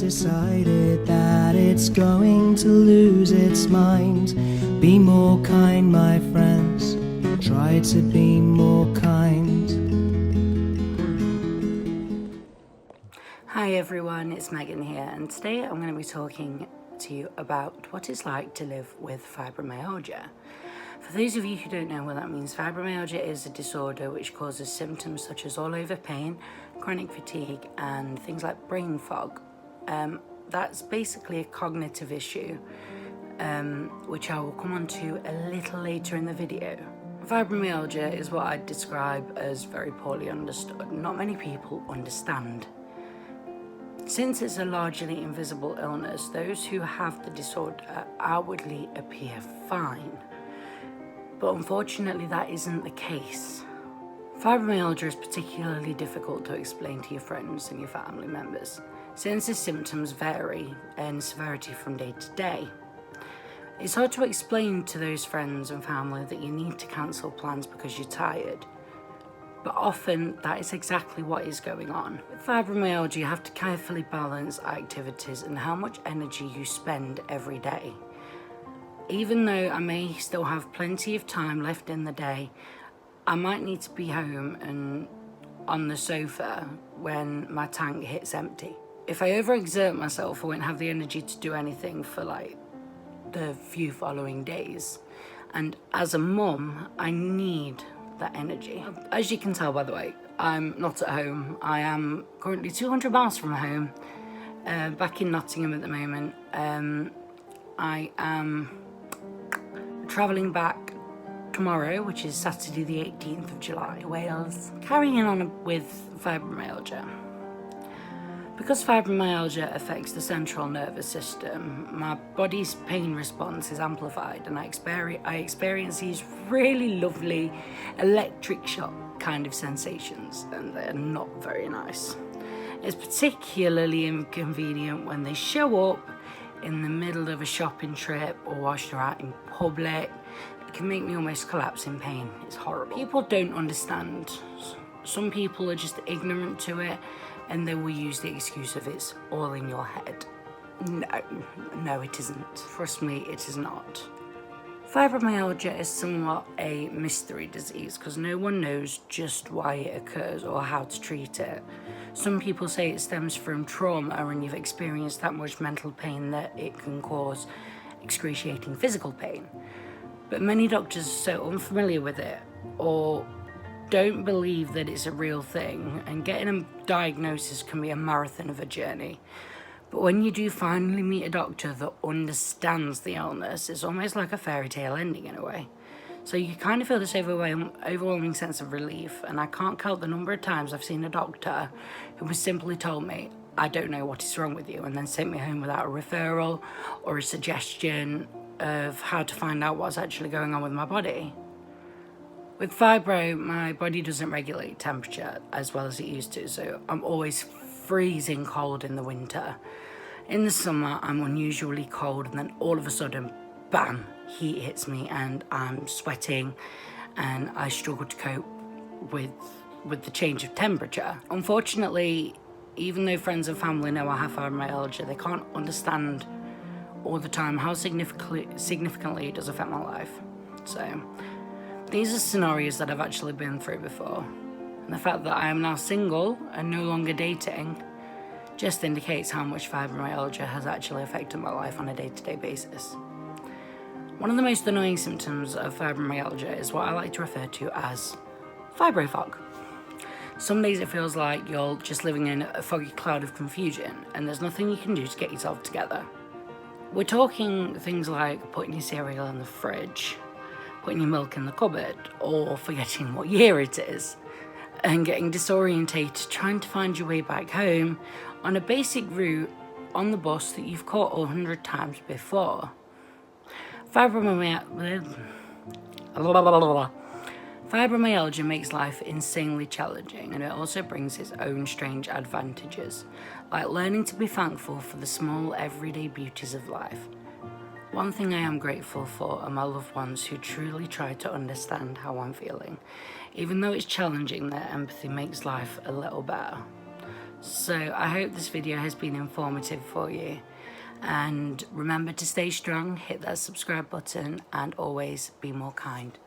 decided that it's going to lose its mind. Be more kind, my friends. Try to be more kind. Hi everyone, it's Megan here, and today I'm going to be talking to you about what it's like to live with fibromyalgia. For those of you who don't know what that means, fibromyalgia is a disorder which causes symptoms such as all-over pain, chronic fatigue, and things like brain fog. That's basically a cognitive issue, which I will come on to a little later in the video. Fibromyalgia is what I'd describe as very poorly understood. Not many people understand. Since it's a largely invisible illness, those who have the disorder outwardly appear fine. But unfortunately, that isn't the case. Fibromyalgia is particularly difficult to explain to your friends and your family members, since the symptoms vary in severity from day to day. It's hard to explain to those friends and family that you need to cancel plans because you're tired, but often that is exactly what is going on. With fibromyalgia, you have to carefully balance activities and how much energy you spend every day. Even though I may still have plenty of time left in the day, I might need to be home and on the sofa when my tank hits empty. If I overexert myself, I won't have the energy to do anything for the few following days. And as a mum, I need that energy. As you can tell, by the way, I'm not at home. I am currently 200 miles from home, back in Nottingham at the moment. I am travelling back tomorrow, which is Saturday the 18th of July, to Wales, carrying on with fibromyalgia. Because fibromyalgia affects the central nervous system, my body's pain response is amplified, and I experience these really lovely electric shock kind of sensations, and they're not very nice. It's particularly inconvenient when they show up in the middle of a shopping trip or whilst you're out in public. It can make me almost collapse in pain. It's horrible. People don't understand. Some people are just ignorant to it, and they will use the excuse of it's all in your head. No, it isn't. Trust me, it is not. Fibromyalgia is somewhat a mystery disease because no one knows just why it occurs or how to treat it. Some people say it stems from trauma and you've experienced that much mental pain that it can cause excruciating physical pain. But many doctors are so unfamiliar with it or don't believe that it's a real thing, and getting a diagnosis can be a marathon of a journey. But when you do finally meet a doctor that understands the illness, it's almost like a fairy tale ending in a way. So you kind of feel this overwhelming sense of relief, and I can't count the number of times I've seen a doctor who has simply told me, I don't know what is wrong with you, and then sent me home without a referral or a suggestion of how to find out what's actually going on with my body. With fibro, my body doesn't regulate temperature as well as it used to, so I'm always freezing cold in the winter. In the summer, I'm unusually cold, and then all of a sudden, bam, heat hits me and I'm sweating, and I struggle to cope with the change of temperature. Unfortunately, even though friends and family know I have fibromyalgia, they can't understand all the time how significantly it does affect my life. So these are scenarios that I've actually been through before, and the fact that I am now single and no longer dating just indicates how much fibromyalgia has actually affected my life on a day-to-day basis. One of the most annoying symptoms of fibromyalgia is what I like to refer to as fibro fog. Some days it feels like you're just living in a foggy cloud of confusion and there's nothing you can do to get yourself together. We're talking things like putting your cereal in the fridge, putting your milk in the cupboard, or forgetting what year it is, and getting disorientated trying to find your way back home on a basic route on the bus that you've caught 100 times before. Fibromyalgia makes life insanely challenging, and it also brings its own strange advantages, like learning to be thankful for the small everyday beauties of life. One thing I am grateful for are my loved ones who truly try to understand how I'm feeling. Even though it's challenging, their empathy makes life a little better. So I hope this video has been informative for you. And remember to stay strong, hit that subscribe button, and always be more kind.